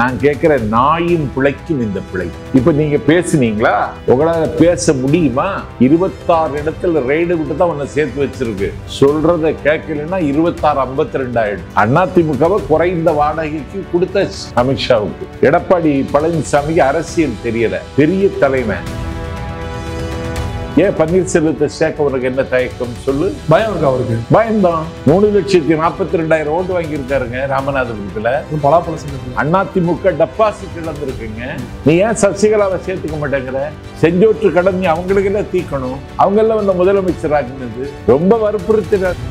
நான் கேட்கிறேன், நாயும் பிழைக்கும் இந்த பிழை. இப்ப நீங்க பேசுனீங்களா? உங்களால பேச முடியுமா? 26 இடத்துல ரெய்டு விட்டு தான் உன்னை சேர்த்து வச்சிருக்கு. சொல்றத கேட்கலன்னா 26-52 ஆயிடும். அதிமுகவை குறைந்த வாடகைக்கு கொடுத்த அமித்ஷாவுக்கு, எடப்பாடி பழனிசாமிக்கு அரசியல் தெரியல, பெரிய தலைமை. ஏன் பன்னீர்செல்வத்தை சேர்க்க உனக்கு என்ன தயக்கம் சொல்லு? பயம் இருக்கா அவருக்கு? பயம்தான். 3,42,000 ஓட்டு வாங்கியிருக்காருங்க ராமநாதபுரத்துல. பலாப்பழ சின்னத்துல அதிமுக டெபாசிட் இழந்திருக்குங்க. நீ ஏன் சசிகலாவை சேர்த்துக்க மாட்டேங்கிற? செஞ்சோற்று கடன் நீ அவங்களுக்கு எல்லாம் தீக்கணும். அவங்க எல்லாம் வந்து முதலமைச்சர் ஆகினது ரொம்ப வற்புறுத்தினார்.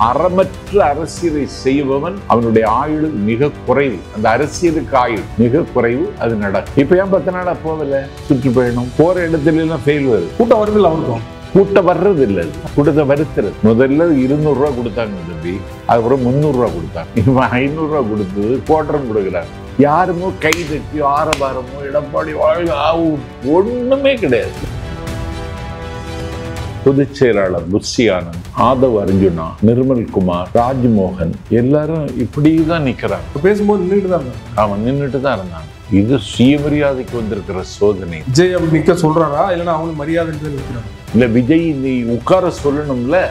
அறமற்ற அரசியலை செய்பவன் அவனுடைய ஆயுள் மிக குறைவு. அந்த அரசியலுக்கு ஆயுள் மிக குறைவு. அது நடக்கும். இப்ப ஏன் 10 நாளா போகல சுற்றுப்பயணம்? போற இடத்துல எல்லாம் ஃபெயில் வருது. கூட்டம் வருது அவருக்கும். கூட்டம் வர்றது இல்லை, கூட்டத்தை வருத்துறது. முதல்ல 200 ரூபா கொடுத்தாங்க தம்பி, அதுக்கப்புறம் 300 ரூபா கொடுத்தாங்க. இப்ப 500 ரூபா கொடுத்து கோட்டரம் கொடுக்குறாங்க. யாருமோ கை தட்டியோ ஆரவாரமோ எடப்பாடி ஒண்ணுமே கிடையாது. பொதுச் செயலாளர் புஷி ஆனந்த், ஆதவ் அர்ஜுனா, நிர்மல் குமார், ராஜ்மோகன் எல்லாரும் இப்படிதான் நிக்கிறாங்க. பேசும்போது நின்றுட்டு தான் இருந்தாங்க. ஆமா, நின்றுட்டு தான் இருந்தாங்க. இது சுயமரியாதைக்கு வந்திருக்கிற சோதனை. விஜய் அப்படி நிக்க சொல்றாரா இல்லைன்னா அவங்களுக்கு மரியாதை நிற்கிறாங்க? இல்ல, விஜய் நீ உட்கார சொல்லணும்ல.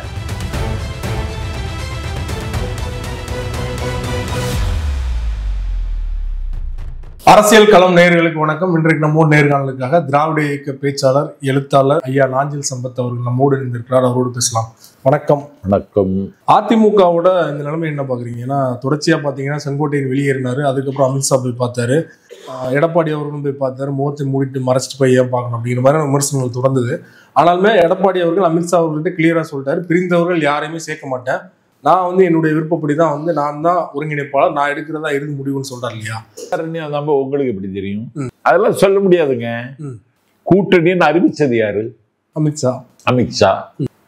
அரசியல் களம் நேயர்களுக்கு வணக்கம். இன்றைக்கு நம்மோடு நேர்காணலுக்காக திராவிட இயக்க பேச்சாளர், எழுத்தாளர் ஐயா நாஞ்சில் சம்பத் அவர்கள் நம்மோடு இருந்திருக்கிறார். அவரோடு பேசலாம். வணக்கம். வணக்கம். அதிமுகவோட இந்த நிலைமை என்ன பாக்குறீங்க? ஏன்னா தொடர்ச்சியா பாத்தீங்கன்னா செங்கோட்டையன் வெளியேறினாரு, அதுக்கப்புறம் அமித்ஷா போய் பார்த்தாரு, எடப்பாடி அவர்களும் போய் பார்த்தாரு, முகத்தை மூடிட்டு மறைச்சிட்டு போய் ஏன் பார்க்கணும் அப்படிங்கிற மாதிரி விமர்சனங்கள் தொடர்ந்தது. ஆனாலுமே எடப்பாடி அவர்கள் அமித்ஷா அவர்கள்ட்ட கிளியரா சொல்லிட்டாரு, பிரிந்தவர்கள் யாரையுமே சேர்க்க மாட்டேன், நான் வந்து என்னுடைய விருப்பப்படி தான் வந்து நான் தான் ஒருங்கிணைப்பாளர், நான் எடுக்கிறதா இறுதி முடிவுன்னு சொல்றாரு இல்லையா? உங்களுக்கு எப்படி தெரியும்? அதெல்லாம் சொல்ல முடியாதுங்க. கூட்டணின்னு அறிவிச்சது யாரு? அமித்ஷா. அமித்ஷா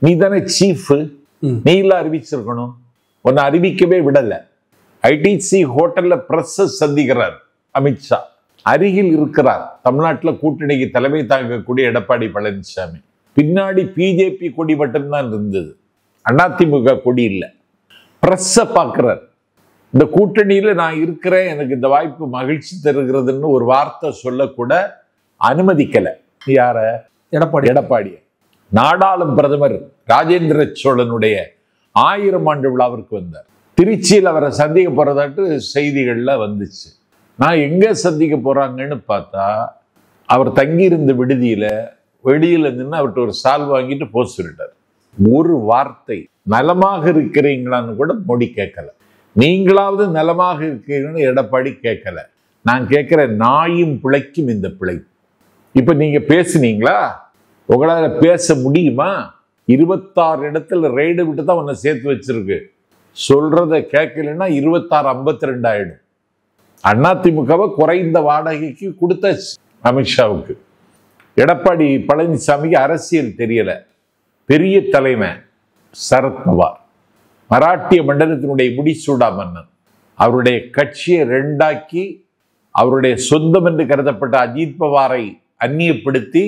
நீ தானே சீஃப், நீ எல்லாம் அறிவிச்சிருக்கணும். ஒன்னு அறிவிக்கவே விடல. ஐடிசி ஹோட்டல்ல பிரஸ் சந்திக்கிறார் அமித்ஷா. அருகில் இருக்கிறார் தமிழ்நாட்டில் கூட்டணிக்கு தலைமை தாங்கக்கூடிய எடப்பாடி பழனிசாமி. பின்னாடி பிஜேபி கொடி மட்டும்தான் இருந்தது, அதிமுக கொடி இல்லை. பிரஸ்ஸ பார்க்கிறார். இந்த கூட்டணியில நான் இருக்கிறேன், எனக்கு இந்த வாய்ப்பு மகிழ்ச்சி தருகிறதுன்னு ஒரு வார்த்தை சொல்லக்கூட அனுமதிக்கல. யார? எடப்பாடிய. நாடாளும் பிரதமர் ராஜேந்திர சோழனுடைய 1000 ஆண்டு விழாவிற்கு வந்தார். திருச்சியில் அவரை சந்திக்க போறதாட்டு செய்திகள்ல வந்துச்சு. நான் எங்க சந்திக்க போறாங்கன்னு பார்த்தா, அவர் தங்கியிருந்த விடுதியில வெளியில நின்று அவர்கிட்ட ஒரு சால் வாங்கிட்டு போஸ்ட் சொல்லிட்டார். ஒரு வார்த்தை நலமாக இருக்கிறீங்களான்னு கூட மோடி கேட்கல. நீங்களாவது நலமாக இருக்கிறீங்கன்னு எடப்பாடி கேட்கல. நான் கேட்கிறேன், நாயும் பிழைக்கும் இந்த பிழை. இப்ப நீங்க பேசுனீங்களா? உங்களால பேச முடியுமா? 26 இடத்துல ரெய்டு விட்டு தான் உன்னை சேர்த்து வச்சிருக்கு. சொல்றத கேட்கலன்னா 26-52 ஆயிடும். அதிமுகவை குறைந்த வாடகைக்கு கொடுத்த அமித்ஷாவுக்கு, எடப்பாடி பழனிசாமிக்கு அரசியல் தெரியல, பெரிய தலைமை. சரத்பவார் மராட்டிய மண்டலத்தினுடைய முடிசூடா மன்னன். அவருடைய கட்சியை 2ஆக்கி அவருடைய சொந்தம் என்று கருதப்பட்ட அஜித் பவாரை அந்நியப்படுத்தி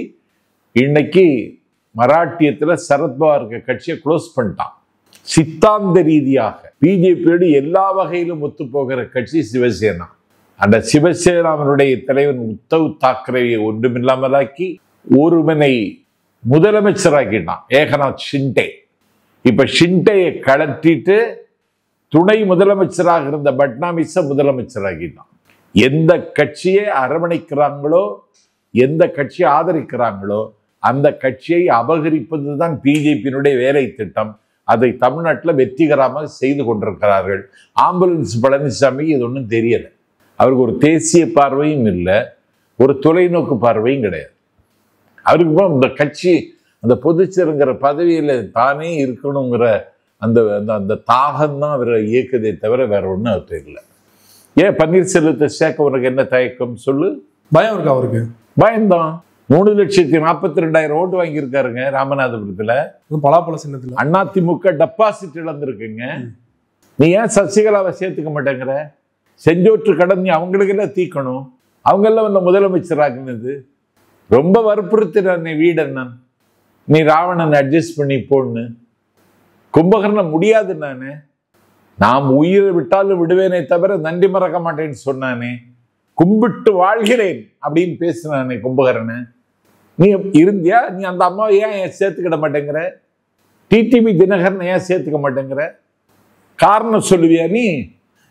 இன்னைக்கு மராட்டியத்துல சரத்பவாருக்கு கட்சியை க்ளோஸ் பண்ணிட்டான். சித்தாந்த ரீதியாக பிஜேபியோடு எல்லா வகையிலும் ஒத்து போகிற கட்சி சிவசேனா. அந்த சிவசேனாவினுடைய தலைவன் உத்தவ் தாக்கரேயை ஒன்றுமில்லாமலாக்கி ஒருவனை முதலமைச்சராக்கிட்டான், ஏகநாத் ஷிண்டே. இப்ப ஷிண்டேயை கலட்டிட்டு துணை முதலமைச்சராக இருந்த பட்னாமிஸ முதலமைச்சராக்கிட்டான். எந்த கட்சியை அரவணைக்கிறாங்களோ, எந்த கட்சியை ஆதரிக்கிறாங்களோ அந்த கட்சியை அபகரிப்பதுதான் பிஜேபியினுடைய வேலை திட்டம். அதை தமிழ்நாட்டில் வெற்றிகரமாக செய்து கொண்டிருக்கிறார்கள். ஆம்புலன்ஸ் பழனிசாமி இது ஒன்றும் தெரியல. அவருக்கு ஒரு தேசிய பார்வையும் இல்லை, ஒரு தொலைநோக்கு பார்வையும் கிடையாது. அவருக்கு இந்த கட்சி அந்த பொதுச்செயலுங்கிற பதவியில தானே இருக்கணுங்கிற அந்த அந்த தாகம்தான் அவரை இயக்குதே தவிர வேற ஒன்றும் அவர்கிட்ட இல்லை. ஏன் பன்னீர்செல்வத்தை சேர்க்க உனக்கு என்ன தயக்கம் சொல்லு? பயம் இருக்கா அவருக்கு? பயம்தான். 3,42,000 ஓட்டு வாங்கியிருக்காருங்க ராமநாதபுரத்துல. பலாப்பழ சின்னத்துல அதிமுக டெபாசிட் இழந்திருக்குங்க. நீ ஏன் சசிகலாவை சேர்த்துக்க மாட்டேங்கிற? செஞ்சோற்று கடன் நீ அவங்களுக்கு எல்லாம் தீக்கணும். அவங்க எல்லாம் வந்து முதலமைச்சர் ஆகினது ரொம்ப வற்புறுத்தின வீடண்ணன். நீ ராவணன் அட்ஜஸ்ட் பண்ணி போன்னு. கும்பகர்ணம் முடியாது. நானு நாம் உயிரை விட்டாலும் விடுவேனே தவிர நன்றி மறக்க மாட்டேன்னு சொன்னானே, கும்பிட்டு வாழ்கிறேன் அப்படின்னு பேசினானே கும்பகரனை. நீ இருந்தியா? நீ அந்த அம்மாவை ஏன் சேர்த்துக்கிட மாட்டேங்கிற? டிடிவி தினகரன் ஏன் சேர்த்துக்க மாட்டேங்கிற? காரணம் சொல்லுவியா நீ?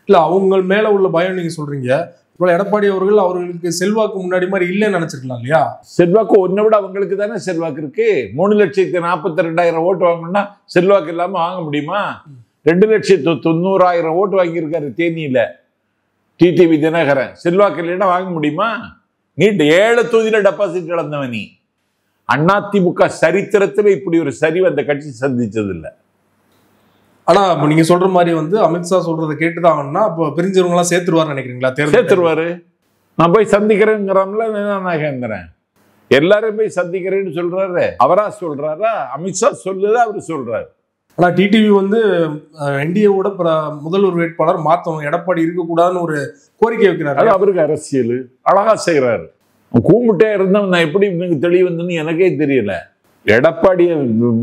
இல்ல அவங்க மேல உள்ள பயம் நீங்க சொல்றீங்க. இப்போ எடப்பாடி அவர்கள் அவர்களுக்கு செல்வாக்கு முன்னாடி மாதிரி இல்லைன்னு நினைச்சிருக்கலாம் இல்லையா? செல்வாக்கு ஒன்றை விட அவங்களுக்கு தானே செல்வாக்கு இருக்கு. 3,42,000 ஓட்டு வாங்கணும்னா செல்வாக்கு இல்லாம வாங்க முடியுமா? 2,90,000 ஓட்டு வாங்கியிருக்காரு தேனியில டிடிவி தினகரன். செல்வாக்கு இல்லைன்னா வாங்க முடியுமா? நீட் 7 தொகுதியில டெபாசிட் இழந்தவன் நீ. அதிமுக சரித்திரத்துல இப்படி ஒரு சரிவு அந்த கட்சி சந்திச்சது இல்லை. ஆனா இப்ப நீங்க சொல்ற மாதிரி வந்து அமித்ஷா சொல்றதை கேட்டுதாங்கன்னா அப்ப பிரிஞ்சவங்க எல்லாம் சேர்த்துருவாரு நினைக்கிறீங்களா? சேர்த்துருவாரு. நான் போய் சந்திக்கிறேங்கிறாம்ல, நான் கேட்கிறேன். எல்லாரும் போய் சந்திக்கிறேன்னு சொல்றாரு. அவரா சொல்றாரா? அமித்ஷா சொல்லுதா அவரு சொல்றாரு. ஆனா டிடிவி வந்து என்டிஏவோட முதல்வர் வேட்பாளர் மாத்தணும், எடப்பாடி இருக்கக்கூடாதுன்னு ஒரு கோரிக்கை வைக்கிறாரு. அது அவருக்கு அரசியல் அழகா செய்யறாரு. கூம்பிட்டே இருந்தவன் நான் எப்படி தெளிவு வந்துன்னு எனக்கே தெரியல. எடப்பாடிய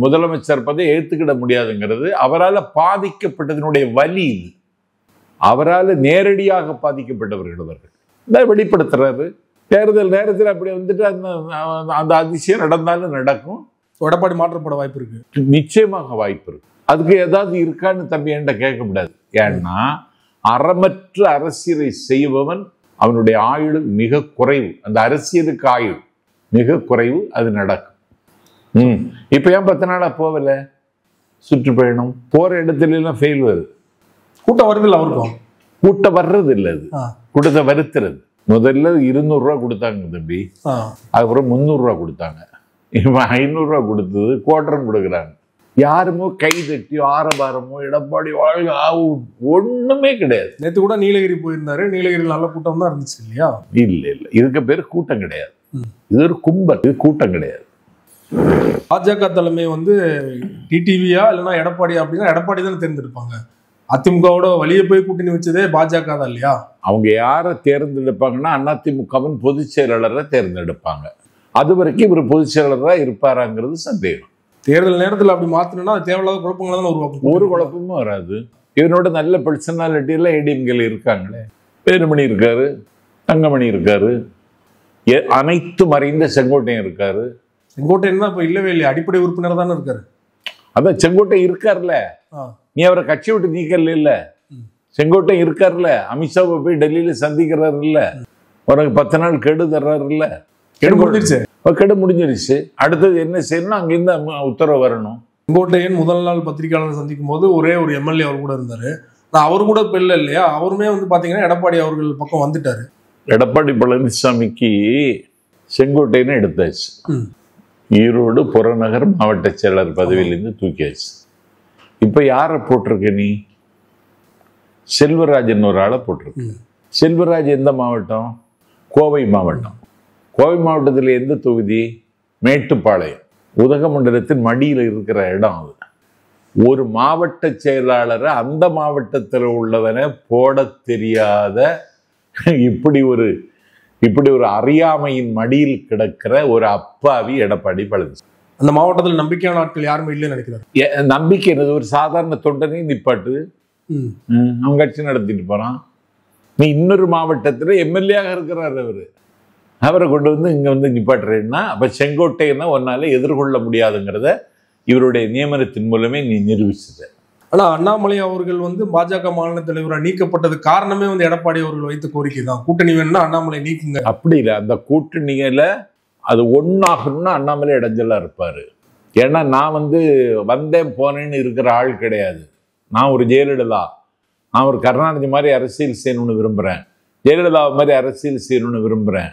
முதலமைச்சர் பதவியை ஏற்றுக்கிட முடியாதுங்கிறது அவரால் பாதிக்கப்பட்டதனுடைய வலி. இது அவரால் நேரடியாக பாதிக்கப்பட்டவர்கள் அவர்கள் வெளிப்படுத்துறாரு. தேர்தல் நேரத்தில் அப்படி வந்துட்டு அந்த அதிசயம் நடந்தாலும் நடக்கும். எடப்பாடி மாற்றப்பட வாய்ப்பு இருக்கு, நிச்சயமாக வாய்ப்பு இருக்கு. அதுக்கு ஏதாவது இருக்கான்னு தம்பி என்கிட்ட கேட்க முடியாது. ஏன்னா அறமற்ற அரசியலை செய்பவன் அவனுடைய ஆயுள் மிக குறைவு. அந்த அரசியலுக்கு ஆயுள் மிக குறைவு. அது நடக்கும். இப்ப ஏன் 10 நாளா போகல? சுற்றுப்பயணம் போற இடத்துல எல்லாம் ஃபெயில் வருது. கூட்டம் வருது இல்லை? அவருக்கும் கூட்டம் வர்றது இல்லை. அது கூட்டத்தை வருத்துறது. முதல்ல 200 ரூபா கொடுத்தாங்க தம்பி, அதுக்கப்புறம் 300 ரூபா கொடுத்தாங்க. இவன் 500 ரூபா கொடுத்தது கோட்டரம் கொடுக்குறாங்க. யாருமோ கை தட்டியோ ஆரபாரமோ எடப்பாடி வாழ்க ஒண்ணுமே கிடையாது. நேற்று கூட நீலகிரி போயிருந்தாரு. நீலகிரியில் நல்ல கூட்டம் தான் இருந்துச்சு இல்லையா? இல்ல இல்ல, இதுக்கு பேர் கூட்டம் கிடையாது. இது ஒரு கும்பல், இது கூட்டம் கிடையாது. பாஜக தலைமை வந்து டிடிவியா இல்லைன்னா எடப்பாடியா அப்படின்னா எடப்பாடி தானே தேர்ந்தெடுப்பாங்க. அதிமுகவோட வழியை போய் கூட்டணி வச்சதே பாஜக தான் இல்லையா? அவங்க யாரை தேர்ந்தெடுப்பாங்கன்னா அதிமுகவின் பொதுச் செயலாளரை தேர்ந்தெடுப்பாங்க. அது வரைக்கும் இவர் பொதுச் செயலாளராக இருப்பாராங்கிறது சந்தேகம். தேர்தல் நேரத்தில் அப்படி மாத்தினா தேவையில்லாத குழப்பங்களை தான் உருவாக்கும். ஒரு குழப்பமும் வராது. இவனோட நல்ல பர்சனாலிட்டி எல்லாம் ஏடிஎம்கள் இருக்காங்களே. வேலுமணி இருக்காரு, தங்கமணி இருக்காரு, அனைத்து மறைந்த செங்கோட்டையன் இருக்காரு. செங்கோட்டையன் தான் இப்ப இல்லவே இல்லை, அடிப்படை உறுப்பினர் தானே இருக்காரு. அதான் செங்கோட்டை இருக்காருல்ல, நீ அவரை கட்சி விட்டு நீக்கல இல்ல. செங்கோட்டை இருக்காருல்ல, அமித்ஷாவை போய் டெல்லியில சந்திக்கிறாரு இல்ல, உனக்கு 10 நாள் கெடு தர்றாரு இல்ல. கெடு முடிஞ்சிருச்சு. அடுத்தது என்ன செய்யணும்? அங்கிருந்து உத்தரவு வரணும். செங்கோட்டையன் முதல் நாள் பத்திரிகையாளர் சந்திக்கும் போது ஒரே ஒரு எம்எல்ஏ அவர் கூட இருந்தாரு. நான் அவரு கூட இப்ப இல்லை இல்லையா? அவருமே வந்து பாத்தீங்கன்னா எடப்பாடி அவர்கள் பக்கம் வந்துட்டாரு. எடப்பாடி பழனிசாமிக்கு செங்கோட்டையனை எடுத்தாச்சு. ஈரோடு புறநகர் மாவட்ட செயலர் பதவியிலிருந்து தூக்கியாச்சு. இப்ப யாரை போட்டிருக்க நீ? செல்வராஜன் ஒரு ஆளை போட்டிருக்கு. செல்வராஜ் எந்த மாவட்டம்? கோவை மாவட்டம். கோவை மாவட்டத்தில் எந்த தொகுதி? மேட்டுப்பாளையம். உதகமண்டலத்தின் மடியில் இருக்கிற இடம் அது. ஒரு மாவட்ட செயலாளரை அந்த மாவட்டத்தில் உள்ளவனை போட தெரியாத இப்படி ஒரு அறியாமையின் மடியில் கிடக்கிற ஒரு அப்பாவி எடப்பாடி பழனிசாமி. அந்த மாவட்டத்தில் நம்பிக்கையான ஆட்கள் யாருமே இல்லைன்னு நினைக்கிறாரு. நம்பிக்கை என்னது? ஒரு சாதாரண தொண்டனையும் நிப்பாட்டு அவங்க கட்சி நடத்திட்டு போறான். நீ இன்னொரு மாவட்டத்தில் எம்எல்ஏயாக இருக்கிறார் அவரை கொண்டு வந்து இங்க வந்து நிப்பாட்டுறேன்னா அப்ப செங்கோட்டையனை ஒன்னால எதிர்கொள்ள முடியாதுங்கிறத இவருடைய நியமனத்தின் மூலமே நீ நிரூபிச்சது. ஆனா அண்ணாமலை அவர்கள் வந்து பாஜக மாநில தலைவராக நீக்கப்பட்டது காரணமே வந்து எடப்பாடி அவர்கள் வைத்த கோரிக்கை தான். கூட்டணி வேணும்னா அண்ணாமலை நீக்குங்க. அப்படி இல்லை, அந்த கூட்டணியில அது ஒன்னாகணும்னா அண்ணாமலை இடைஞ்சலா இருப்பாரு. ஏன்னா நான் வந்து வந்தேன் போனேன்னு இருக்கிற ஆள் கிடையாது. நான் ஒரு ஜெயலலிதா, நான் ஒரு கருணாநிதி மாதிரி அரசியல் செய்யணும்னு விரும்புறேன், ஜெயலலிதா மாதிரி அரசியல் செய்யணும்னு விரும்புறேன்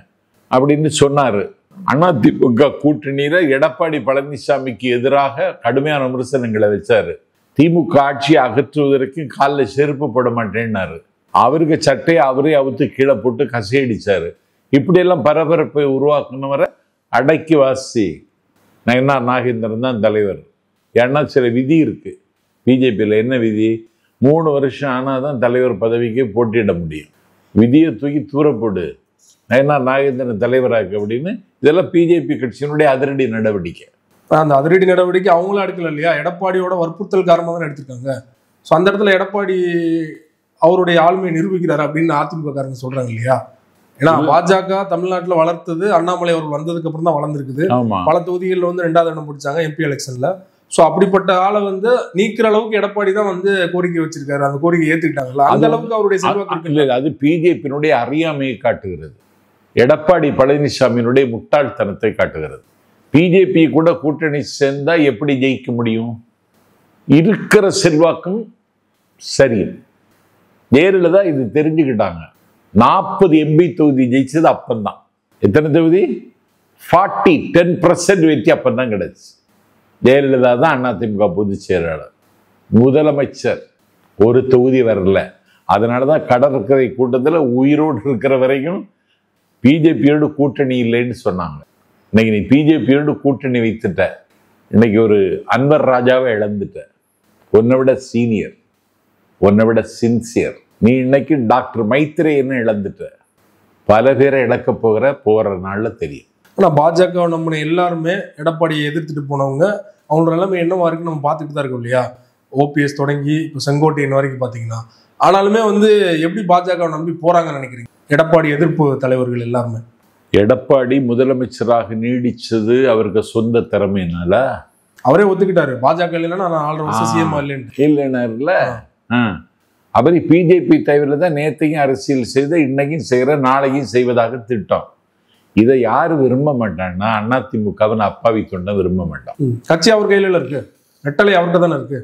அப்படின்னு சொன்னாரு. அதிமுக கூட்டணியில எடப்பாடி பழனிசாமிக்கு எதிராக கடுமையான விமர்சனங்களை வச்சாரு. திமுக ஆட்சியை அகற்றுவதற்கு காலில் செருப்பு போட மாட்டேன்னாரு. அவருக்கு சட்டையை அவரே அவுத்து கீழே போட்டு கசையடிச்சாரு. இப்படியெல்லாம் பரபரப்பை உருவாக்குனவரை அடக்கி வாசி நயனார் நாகேந்திரன் தான் தலைவர். ஏன்னா சில விதி இருக்கு பிஜேபியில். என்ன விதி? 3 வருஷம் ஆனாதான் தலைவர் பதவிக்கு போட்டியிட முடியும். விதியை தூக்கி தூரப்போடு, நயனார் நாகேந்திரன் தலைவராக்கு அப்படின்னு. இதெல்லாம் பிஜேபி கட்சியினுடைய அதிரடி நடவடிக்கை. அந்த அதிரடி நடவடிக்கை அவங்களும் எடுக்கல இல்லையா? எடப்பாடியோட வற்புறுத்தல் காரணமாக தான் எடுத்திருக்காங்க. ஸோ அந்த இடத்துல எடப்பாடி அவருடைய ஆளுமையை நிரூபிக்கிறாரு அப்படின்னு அதிமுக காரங்க சொல்றாங்க இல்லையா? ஏன்னா பாஜக தமிழ்நாட்டுல வளர்த்தது அண்ணாமலை அவர்கள் வந்ததுக்கு அப்புறம் தான் வளர்ந்துருக்குது. பல தொகுதிகளில் வந்து 2வது இடம் பிடிச்சாங்க எம்பி எலெக்ஷன்ல. ஸோ அப்படிப்பட்ட ஆளை வந்து நீக்கிற அளவுக்கு எடப்பாடி தான் வந்து கோரிக்கை வச்சிருக்காரு. அந்த கோரிக்கை ஏத்துக்கிட்டாங்களா? அந்த அளவுக்கு அவருடைய செல்வாக்கு இல்லை, அது பிஜேபியினுடைய அறியாமையை காட்டுகிறது. எடப்பாடி பழனிசாமியினுடைய முட்டாள்தனத்தை காட்டுகிறது. பிஜேபி கூட கூட்டணி சேர்ந்தா எப்படி ஜெயிக்க முடியும்? இருக்கிற செல்வாக்கும் சரி. ஜெயலலிதா இது தெரிஞ்சுக்கிட்டாங்க. 40 எம்பி தொகுதி ஜெயிச்சது அப்பந்தான். எத்தனை தொகுதி? 10% வெற்றி அப்பந்தான் கிடைச்சு. ஜெயலலிதா தான் அதிமுக பொதுச் செயலாளர். முதலமைச்சர் ஒரு தொகுதி வரல. அதனாலதான் கடற்கரை கூட்டத்தில் உயிரோடு இருக்கிற வரைக்கும் பிஜேபியோடு கூட்டணி இல்லைன்னு சொன்னாங்க. இன்னைக்கு நீ பிஜேபியோடு கூட்டணி வைத்துட்ட, இன்னைக்கு ஒரு அன்வர் ராஜாவை இழந்துட்ட. உன்னை விட சீனியர், உன்னை விட சின்சியர். நீ இன்னைக்கு டாக்டர் மைத்ரேயன்னு இழந்துட்ட. பல பேரை இழக்க போகிற நாள்ல தெரியும். ஆனால் பாஜக நம்ம எல்லாருமே எடப்பாடியை எதிர்த்துட்டு போனவங்க, அவங்களோட நிலைமை என்னவா இருக்குன்னு நம்ம பார்த்துட்டு தான் இருக்கோம் இல்லையா? ஓபிஎஸ் தொடங்கி இப்போ செங்கோட்டையன் வரைக்கும் பார்த்தீங்கன்னா. ஆனாலுமே வந்து எப்படி பாஜக நம்பி போறாங்கன்னு நினைக்கிறீங்க எடப்பாடி எதிர்ப்பு தலைவர்கள் எல்லாருமே? எடப்பாடி முதலமைச்சராக நீடிச்சது அவருக்கு சொந்த திறமையினால. அவரே ஒத்துக்கிட்டாரு, பாஜக இல்லைன்னா நான் 4 வருஷம் சிஎம் இல்லைன்னாருல. அவரு பிஜேபி தவிர தான் நேத்தையும் அரசியல் செய்த, இன்னைக்கும் செய்யற, நாளைக்கும் செய்வதாக திட்டம். இதை யாரு விரும்ப மாட்டான்னா அதிமுகவின் அப்பாவி தொண்டை விரும்ப மாட்டான். கட்சி அவர் கையில இருக்கு, நெட்டலை அவர்கிட்ட தானே இருக்கு.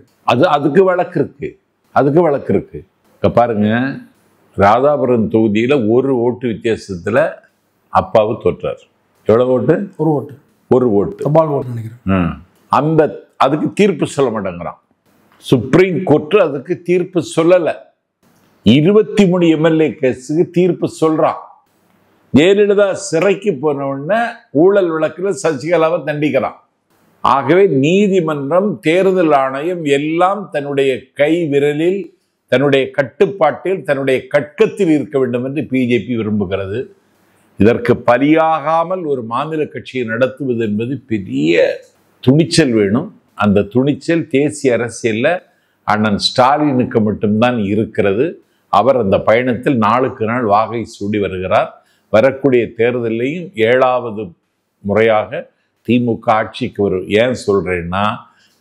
அதுக்கு வழக்கு இருக்கு. இங்க பாருங்க, ராதாபுரம் தொகுதியில ஒரு ஓட்டு வித்தியாசத்துல அப்பாவு தோற்றார். எவ்வளவு ஓட்டு? ஒரு ஓட்டு தபால் ஓட்டு நினைக்கிறேன். அதுக்கு தீர்ப்பு சொல்ல மாட்டேங்கிறான். சுப்ரீம் கோர்ட் அதுக்கு தீர்ப்பு சொல்லல. 23 எம்எல்ஏ கேஸுக்கு தீர்ப்பு சொல்றான். ஜெயலலிதா சிறைக்கு போன உடனே ஊழல் வழக்குல சசிகலாவை தண்டிக்கிறான். ஆகவே நீதிமன்றம், தேர்தல் ஆணையம் எல்லாம் தன்னுடைய கை விரலில், தன்னுடைய கட்டுப்பாட்டில், தன்னுடைய கட்கத்தில் இருக்க வேண்டும் என்று பிஜேபி விரும்புகிறது. இதற்கு பலியாகாமல் ஒரு மாநில கட்சியை நடத்துவது என்பது பெரிய துணிச்சல் வேணும். அந்த துணிச்சல் தேசிய அரசியல்ல அண்ணன் ஸ்டாலினுக்கு மட்டும்தான் இருக்கிறது. அவர் அந்த பயணத்தில் நாளுக்கு நாள் வாகை சூடி வருகிறார். வரக்கூடிய தேர்தலையும் 7வது முறையாக திமுக ஆட்சிக்கு வரும். ஏன் சொல்றேன்னா,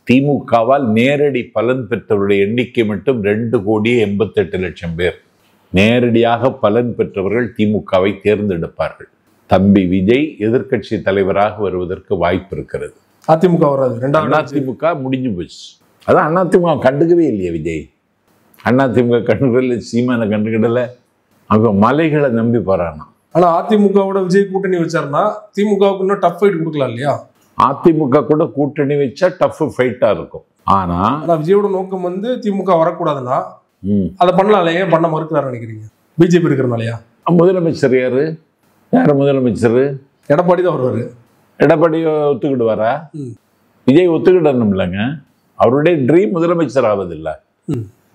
திமுகவால் நேரடி பலன் பெற்றவருடைய எண்ணிக்கை மட்டும் 2,88,00,000 பேர். நேரடியாக பலன் பெற்றவர்கள் திமுகவை தேர்ந்தெடுப்பார்கள். தம்பி விஜய் எதிர்க்கட்சி தலைவராக வருவதற்கு வாய்ப்பு இருக்கிறது. அதிமுக வராது. அதிமுக முடிஞ்சு போச்சு. அதான் அதிமுக கண்டுக்கவே இல்லையே விஜய். அதிமுக கண்டுக்கல, சீமானை கண்டுக்கிடல. அவங்க மலைகளை நம்பி போறானா. ஆனா அதிமுகவோட விஜய் கூட்டணி வச்சாருன்னா திமுகவுக்கு இன்னும் டஃப் ஃபைட் கொடுக்கலாம் இல்லையா? அதிமுக கூட கூட்டணி வச்சா டஃப் ஃபைட்டா இருக்கும். ஆனா விஜயோட நோக்கம் வந்து திமுக வரக்கூடாதுன்னா அதை பண்ணலாம். ஏன் பண்ண மறுக்கிறாரு நினைக்கிறீங்க? பிஜேபி இருக்கிறனாலயா? முதலமைச்சர் யாரு முதலமைச்சர்? எடப்பாடி தான் வருவாரு. எடப்பாடி ஒத்துக்கிடுவாரா? விஜய் ஒத்துக்கிடணும் இல்லைங்க. அவருடைய ட்ரீம் முதலமைச்சர் ஆவதில்லை.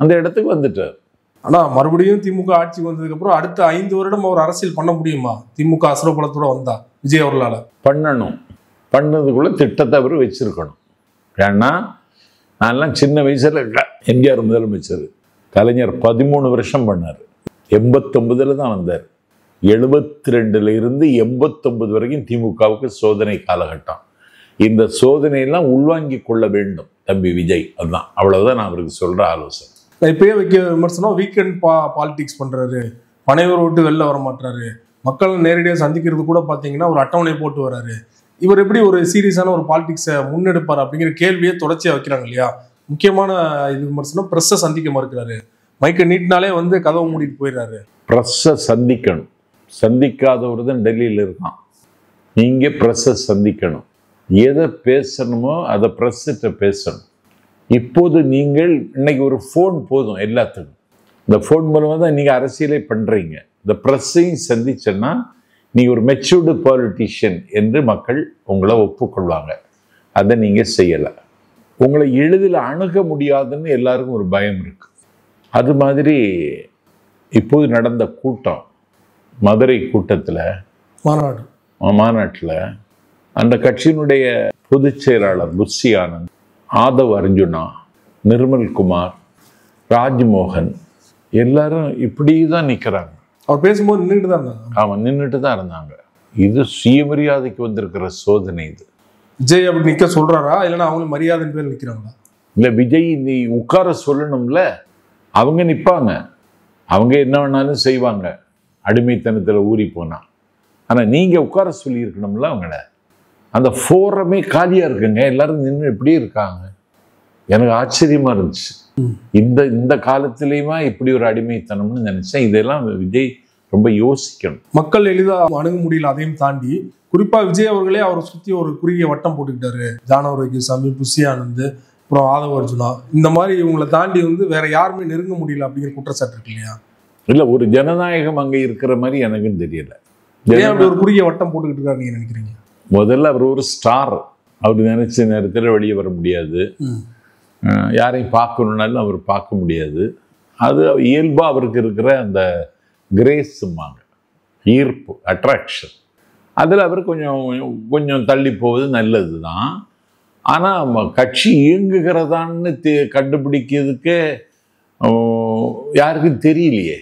அந்த இடத்துக்கு வந்துட்டார். ஆனா மறுபடியும் திமுக ஆட்சிக்கு வந்ததுக்கு அப்புறம் அடுத்த 5 வருடம் அவர் அரசியல் பண்ண முடியுமா? திமுக அசுரபலத்தோட வந்தா விஜய் அவர்களால பண்ணதுக்குள்ள திட்டத்தை அவர் வச்சிருக்கணும். ஏன்னா நான்லாம் சின்ன வயசுல எம்ஜிஆர் முதலமைச்சர், கலைஞர் 13 வருஷம் பண்ணார். 89 தான் வந்தார். 72 இருந்து 89 வரைக்கும் திமுகவுக்கு சோதனை காலகட்டம். இந்த சோதனையெல்லாம் உள்வாங்கி கொள்ள வேண்டும் தம்பி விஜய். அதுதான், அவ்வளவுதான் நான் அவருக்கு சொல்ற ஆலோசனை. இப்பயே வைக்க விமர்சனம், வீக்கெண்ட் பாலிடிக்ஸ் பண்றாரு, பனையூர் விட்டு வெளில வர மாட்டாரு, மக்களை நேரடியாக சந்திக்கிறது கூட பார்த்தீங்கன்னா ஒரு அட்டவணை போட்டு வர்றாரு. இவர் எப்படி ஒரு சீரியஸான ஒரு பாலிடிக்ஸை முன்னெடுப்பார் அப்படிங்கிற கேள்வியே தொடர்ச்சியாக வைக்கிறாங்க இல்லையா? முக்கியமான இது விமர்சனம், ப்ரெஸ்ஸை சந்திக்க மறுக்கிறாரு. மைக்கை நீட்டினாலே வந்து கதவை மூடிட்டு போயிடுறாரு. ப்ரெஸ்ஸை சந்திக்கணும். சந்திக்காதவர் தான் டெல்லியில் இருக்கான். நீங்க ப்ரெஸ்ஸை சந்திக்கணும். எதை பேசணுமோ அதை ப்ரெஸ்ஸிட்ட பேசணும். இப்போது நீங்கள் இன்னைக்கு ஒரு ஃபோன் போதும் எல்லாத்துக்கும். இந்த ஃபோன் மூலமாக தான் நீங்கள் அரசியலே பண்ணுறீங்க. இந்த ப்ரெஸ்ஸையும் சந்திச்சேன்னா நீங்கள் ஒரு மெச்சூர்டு பாலிட்டிஷியன் என்று மக்கள் உங்களை ஒப்புக்கொள்வாங்க. அதை நீங்கள் செய்யலை. உங்களை எளிதில் அணுக முடியாதுன்னு எல்லாருக்கும் ஒரு பயம் இருக்கு. அது மாதிரி இப்போது நடந்த கூட்டம், மதுரை கூட்டத்தில், மாநாட்டில் அந்த கட்சியினுடைய பொதுச் செயலாளர் புஷி ஆனந்த், ஆதவ் அர்ஜுனா, நிர்மல் குமார், ராஜ்மோகன் எல்லாரும் இப்படி தான் நிற்கிறாங்க. அவர் பேசும்போது நின்றுட்டு தான் இருந்தாங்க. ஆமாம், நின்றுட்டு தான் இருந்தாங்க. இது சுயமரியாதைக்கு வந்திருக்கிற சோதனை. இது விஜய் அப்படி நிற்க சொல்றாரா, இல்லைன்னா அவங்களுக்கு மரியாதைன்னு பேர் நிற்கிறாங்களா? இல்லை, விஜய் நீ உட்கார சொல்லணும்ல. அவங்க நிற்பாங்க, அவங்க என்ன வேணாலும் செய்வாங்க அடிமைத்தனத்தில் ஊறி போனா. ஆனால் நீங்கள் உட்கார சொல்லியிருக்கணும்ல அவங்கள. அந்த ஃபோரமே காலியாக இருக்குங்க, எல்லாரும் நின்று எப்படி இருக்காங்க. எனக்கு ஆச்சரியமா இருந்துச்சு. இந்த காலத்திலேயுமா இப்படி ஒரு அடிமைத்தனம்னு நினைச்சேன். இதெல்லாம் விஜய் ரொம்ப யோசிக்கணும். மக்கள் எளிதாக அணுக முடியல. அதையும் தாண்டி குறிப்பா விஜய் அவர்களே அவரை சுற்றி ஒரு குறுகிய வட்டம் போட்டுக்கிட்டாரு. ஜானவர் வைத்தியசாமி, புஷி ஆனந்த், அப்புறம் ஆதவ அர்ஜுனா, இந்த மாதிரி இவங்களை தாண்டி வேற யாருமே நெருங்க முடியல அப்படிங்கிற குற்றச்சாட்டு இருக்கு இல்லையா? இல்ல, ஒரு ஜனநாயகம் அங்க இருக்கிற மாதிரி எனக்கும் தெரியல. ஏன் அப்படி ஒரு குறுகிய வட்டம் போட்டுக்கிட்டு இருக்காரு நீங்க நினைக்கிறீங்க? முதல்ல அவர் ஒரு ஸ்டார். அவர் நினைச்ச நேரத்தில் வெளியே வர முடியாது. யாரையும் பார்க்கணுன்னாலும் அவர் பார்க்க முடியாது. அது இயல்பா அவருக்கு இருக்கிற அந்த கிரேஸுமாங்க, ஈர்ப்பு, அட்ராக்ஷன். அதில் அவர் கொஞ்சம் தள்ளி போவது நல்லது தான். ஆனால் கட்சி இயங்குகிறதான்னு கண்டுபிடிக்கிறதுக்கு யாருக்கும் தெரியலையே.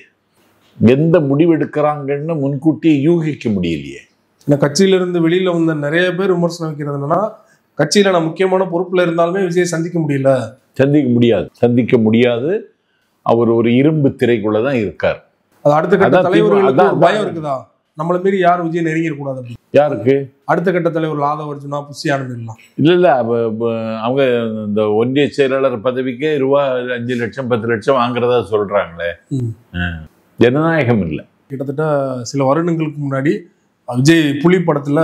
எந்த முடிவெடுக்கிறாங்கன்னு முன்கூட்டியே யூகிக்க முடியலையே. இந்த கட்சியிலிருந்து வெளியில வந்த நிறைய பேர் விமர்சனம் வைக்கிறது என்னன்னா, கட்சியில நான் முக்கியமான பொறுப்புல இருந்தாலுமே விஜய் சந்திக்க முடியாது. அவர் ஒரு இரும்பு திரைக்குள்ள தான் இருக்கார். அது அடுத்த கட்ட தலைவர்களுக்கு பயம் இருக்குதா? நம்மள மீறி யாரும் விஜய் நெருங்கிடக்கூடாது அப்படி. யாருக்கு? அடுத்த கட்ட தலைவர் ஆதவ அர்ஜுனா, புஷி ஆனந்த். இல்ல அவங்க இந்த ஒன்றிய செயலாளர் பதவிக்கே ரூபா 5 லட்சம் 10 லட்சம் வாங்குறதா சொல்றாங்களே. ஜனநாயகம் இல்லை. கிட்டத்தட்ட சில வருடங்களுக்கு முன்னாடி விஜய் புலி படத்துல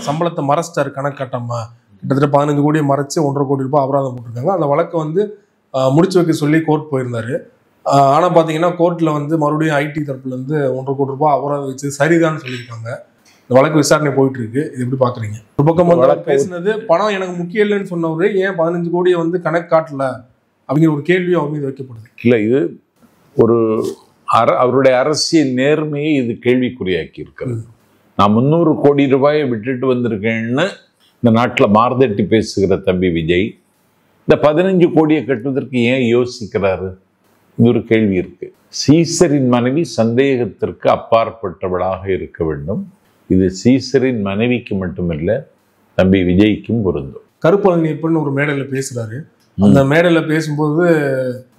சம்பளத்தை மறைச்சிட்டாரு, கணக்கு காட்டாம. கிட்டத்தட்ட 15 கோடியை மறைச்சு 1.5 கோடி ரூபாய் அபராதம் போட்டிருக்காங்க. அந்த வழக்கை முடிச்சு வைக்க சொல்லி கோர்ட் போயிருந்தாரு. ஆனா பாத்தீங்கன்னா கோர்ட்ல மறுபடியும் ஐடி தரப்புல 1.5 கோடி ரூபாய் அபராதம் வச்சு சரிதான்னு சொல்லியிருக்காங்க. இந்த வழக்கு விசாரணை போயிட்டு இருக்கு. இது எப்படி பாக்குறீங்க? ஒரு பக்கம் பேசினது பணம் எனக்கு முக்கியம் இல்லைன்னு சொன்னவரு ஏன் 15 கோடியை கணக்கு காட்டல அப்படிங்கிற ஒரு கேள்வியும் அவர் மீது வைக்கப்படுது. இல்ல, இது ஒரு அவருடைய அரசியல் நேர்மையை இது கேள்விக்குறியாக்கி இருக்கிறது. நான் 300 கோடி ரூபாயை விட்டுட்டு வந்திருக்கேன்னு இந்த நாட்டில் மார்தட்டி பேசுகிற தம்பி விஜய் இந்த 15 கோடியை கட்டுவதற்கு ஏன் யோசிக்கிறாரு? இது ஒரு கேள்வி இருக்கு. சீசரின் மனைவி சந்தேகத்திற்கு அப்பாற்பட்டவளாக இருக்க வேண்டும். இது சீசரின் மனைவிக்கு மட்டுமில்லை, தம்பி விஜய்க்கும் பொருந்தும். கருப்பழனியப்பன் ஒரு மேடையில பேசுறாரு. அந்த மேடையில பேசும்போது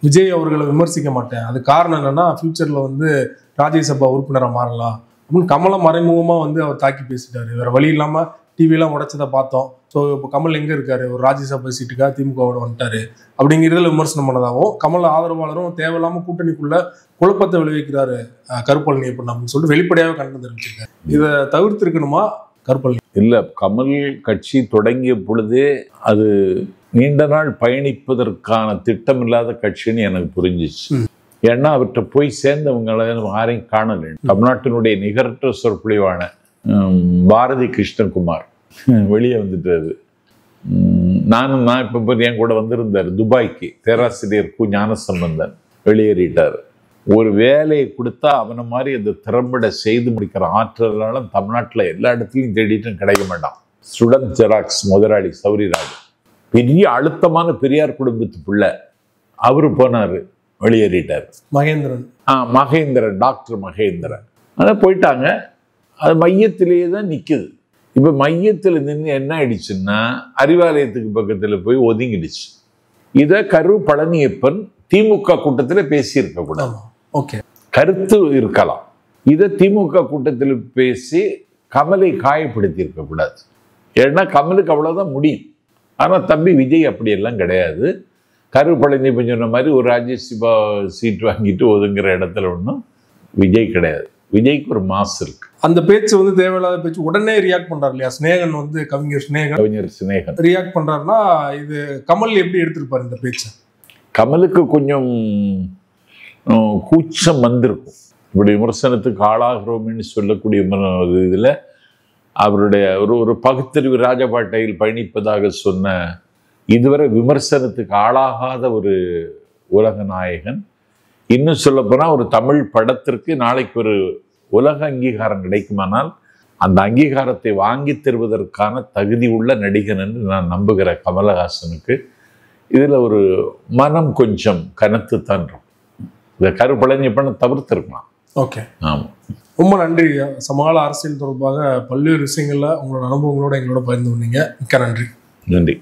விஜய் அவர்களை விமர்சிக்க மாட்டேன், அது காரணம் என்னன்னா ஃபியூச்சர்ல ராஜ்யசபா உறுப்பினராக மாறலாம் அப்படின்னு கமலை மறைமுகமா அவர் தாக்கி பேசிட்டாரு. வேற வழி இல்லாம டிவிலாம் உடைச்சதை பார்த்தோம். ஸோ இப்போ கமல் எங்க இருக்காரு, ஒரு ராஜ்யசபா சீட்டுக்காக திமுகவோட வந்துட்டாரு அப்படிங்கிறதுல விமர்சனம் பண்ணதாகவும், கமல் ஆதரவாளரும் தேவையில்லாம கூட்டணிக்குள்ள குழப்பத்தை விளைவிக்கிறாரு கருப்பழனியப்பன் அப்படின்னு சொல்லிட்டு வெளிப்படையாக கண்டனம் தெரிவிச்சிருக்காரு. இதை தவிர்த்திருக்கணுமா கருப்பழனி? இல்ல, கமல் கட்சி தொடங்கிய பொழுதே அது நீண்ட நாள் பயணிப்பதற்கான திட்டம் இல்லாத கட்சின்னு எனக்கு புரிஞ்சிச்சு. ஏன்னா அவர்கிட்ட போய் சேர்ந்தவங்களை யாரையும் காணல. தமிழ்நாட்டினுடைய நிகரற்ற சொற்பொழிவான பாரதி கிருஷ்ணகுமார் வெளியே வந்துட்டாரு. நான் இப்போ என் கூட வந்திருந்தார் துபாய்க்கு, பேராசிரியர் கு ஞானசம்பந்தன் வெளியேறிட்டார். ஒரு வேலையை கொடுத்தா அவனை மாதிரி அந்த திறம்பட செய்து முடிக்கிற ஆற்றலால தமிழ்நாட்டில் எல்லா இடத்துலையும் தேடிட்டும் கிடைக்க மாட்டான். ஸ்டூடெண்ட் ஜெராக்ஸ் முதலாளி சௌரிராஜ் பெரிய அழுத்தமான பெரியார் குடும்பத்து பிள்ளை, அவரு போனாரு, வெளியேறிட்டார். மகேந்திரன், டாக்டர் மகேந்திரன் அதான் போயிட்டாங்க. அது மையத்திலேயே தான் நிற்குது. இப்போ மையத்தில் நின்று என்ன ஆயிடுச்சுன்னா அறிவாலயத்துக்கு பக்கத்தில் போய் ஒதுங்கிடுச்சு. இதை பழனியப்பன் திமுக கூட்டத்தில் பேசியிருக்க கூடாது. கருத்து இருக்கலாம். இதை திமுக கூட்டத்தில் பேசி கமலை காயப்படுத்தி இருக்க கூடாது. ஏன்னா கமலுக்கு அவ்வளவுதான் முடியும். ஆனால் தம்பி விஜய் அப்படியெல்லாம் கிடையாது. பழனியப்பன் சொன்ன மாதிரி ஒரு ராஜ்யசபா சீட் வாங்கிட்டு ஒதுங்குற இடத்துல ஒன்றும் விஜய் கிடையாது. விஜய்க்கு ஒரு மாஸ் இருக்கு. அந்த பேச்சு தேவையில்லாத பேச்சு. உடனே ரியாக்ட் பண்றாரு இல்லையா ஸ்நேகன், கவிஞர் ஸ்நேகன் ரியாக்ட் பண்றாருன்னா இது கமல் எப்படி எடுத்திருப்பாரு இந்த பேச்சு? கமலுக்கு கொஞ்சம் கூச்சம் வந்திருக்கும். இப்படி விமர்சனத்துக்கு ஆளாகிறோம்னு சொல்லக்கூடிய இதில் அவருடைய ஒரு பகுத்தறிவு ராஜபாட்டையில் பயணிப்பதாக சொன்ன, இதுவரை விமர்சனத்துக்கு ஆளாகாத ஒரு உலக நாயகன். இன்னும் சொல்ல போனால் ஒரு தமிழ் படத்திற்கு நாளைக்கு ஒரு உலக அங்கீகாரம் கிடைக்குமானால் அந்த அங்கீகாரத்தை வாங்கி தருவதற்கான தகுதி உள்ள நடிகன் என்று நான் நம்புகிற கமலஹாசனுக்கு இதுல ஒரு மனம் கொஞ்சம் கனத்துத்தான் இருக்கும். இந்த கருப்பழஞ்சி பண்ண தவிர்த்திருக்கலாம். ஓகே, ஆமா, ரொம்ப நன்றி. சமகால அரசியல் தொடர்பாக பல்வேறு விஷயங்கள்ல உங்களோட அனுபவங்களோட எங்களோட பகிர்ந்து கொண்டீங்க. மிக்க நன்றி. நன்றி.